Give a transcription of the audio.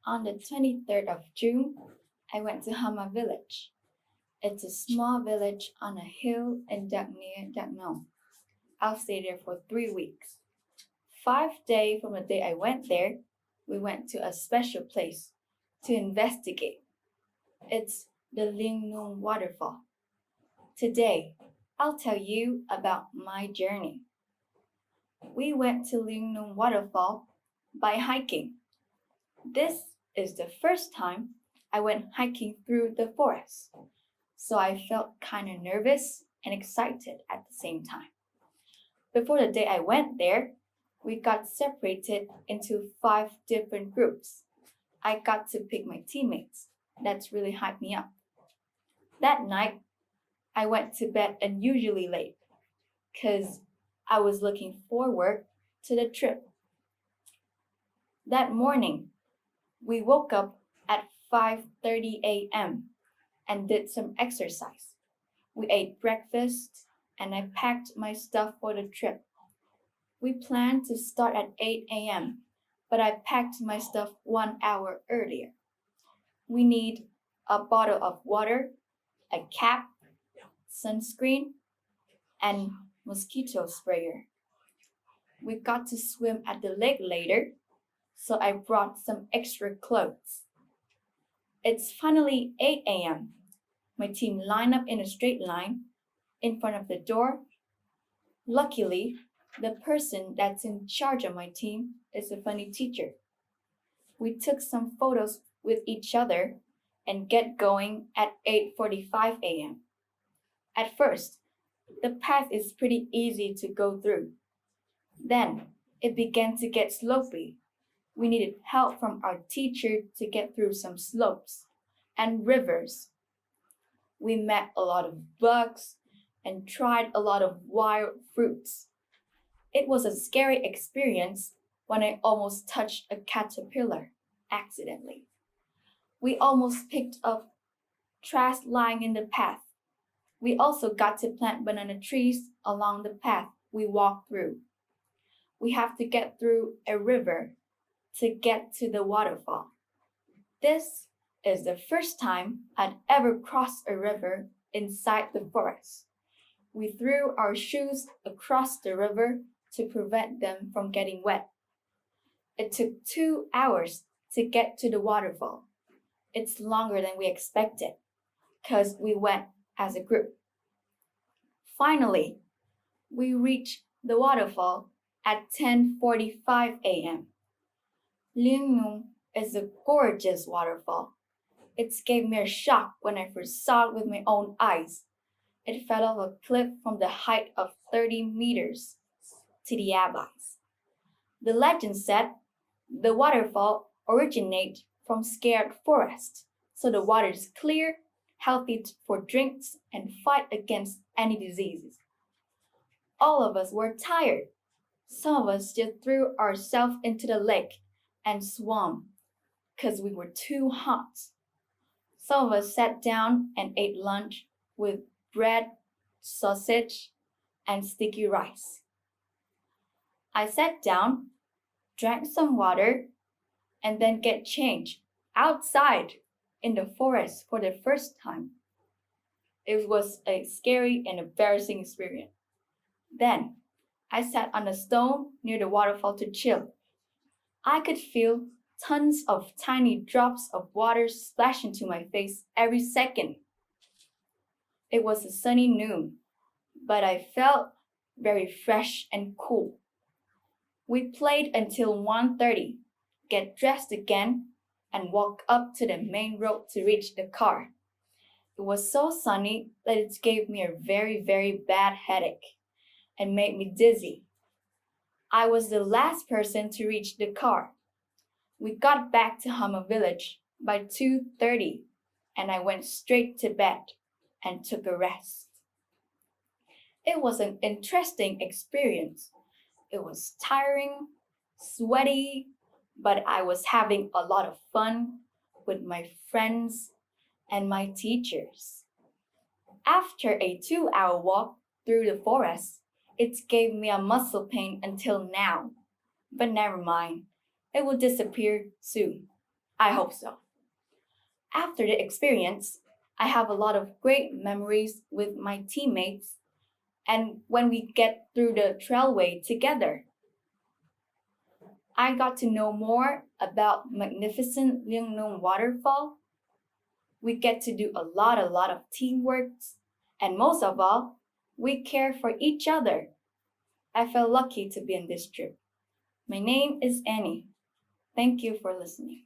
On the 23rd of June, I went to Hama village. It's a small village on a hill in near Dakno. I'll stay there for 3 weeks. 5 days from the day I went there, we went to a special place to investigate. It's the Liêng waterfall. Today, I'll tell you about my journey. We went to Liêng waterfall by hiking. This is the first time I went hiking through the forest, so I felt kind of nervous and excited at the same time. Before the day I went there, we got separated into 5 different groups. I got to pick my teammates. That's really hyped me up. That night, I went to bed unusually late because I was looking forward to the trip. That morning, we woke up at 5:30 a.m. and did some exercise. We ate breakfast and I packed my stuff for the trip. We planned to start at 8 a.m., but I packed my stuff 1 hour earlier. We need a bottle of water, a cap, sunscreen, and mosquito sprayer. We got to swim at the lake later, so I brought some extra clothes. It's finally 8 a.m. My team lined up in a straight line in front of the door. Luckily, the person that's in charge of my team is a funny teacher. We took some photos with each other and get going at 8:45 a.m. At first, the path is pretty easy to go through. Then it began to get slopey. We needed help from our teacher to get through some slopes and rivers. We met a lot of bugs and tried a lot of wild fruits. It was a scary experience when I almost touched a caterpillar accidentally. We almost picked up trash lying in the path. We also got to plant banana trees along the path we walked through. We have to get through a river to get to the waterfall. This is the first time I'd ever crossed a river inside the forest. We threw our shoes across the river to prevent them from getting wet. It took 2 hours to get to the waterfall. It's longer than we expected because we went as a group. Finally, we reached the waterfall at 10:45 a.m. Liêng is a gorgeous waterfall. It gave me a shock when I first saw it with my own eyes. It fell off a cliff from the height of 30 meters to the abyss. The legend said the waterfall originates from scared forest, so the water is clear, healthy for drinks, and fight against any diseases. All of us were tired. Some of us just threw ourselves into the lake and swam because we were too hot. Some of us sat down and ate lunch with bread, sausage, and sticky rice. I sat down, drank some water, and then get changed outside in the forest for the first time. It was a scary and embarrassing experience. Then I sat on a stone near the waterfall to chill. I could feel tons of tiny drops of water splash into my face every second. It was a sunny noon, but I felt very fresh and cool. We played until 1:30, get dressed again, and walk up to the main road to reach the car. It was so sunny that it gave me a very, very bad headache and made me dizzy. I was the last person to reach the car. We got back to Hama village by 2:30 and I went straight to bed and took a rest. It was an interesting experience. It was tiring, sweaty, but I was having a lot of fun with my friends and my teachers. After a 2 hour walk through the forest, it gave me a muscle pain until now. But never mind, it will disappear soon. I hope so. After the experience, I have a lot of great memories with my teammates and when we get through the trailway together. I got to know more about magnificent Liêng waterfall. We get to do a lot of teamwork, and most of all, we care for each other. I felt lucky to be in this trip. My name is Annie. Thank you for listening.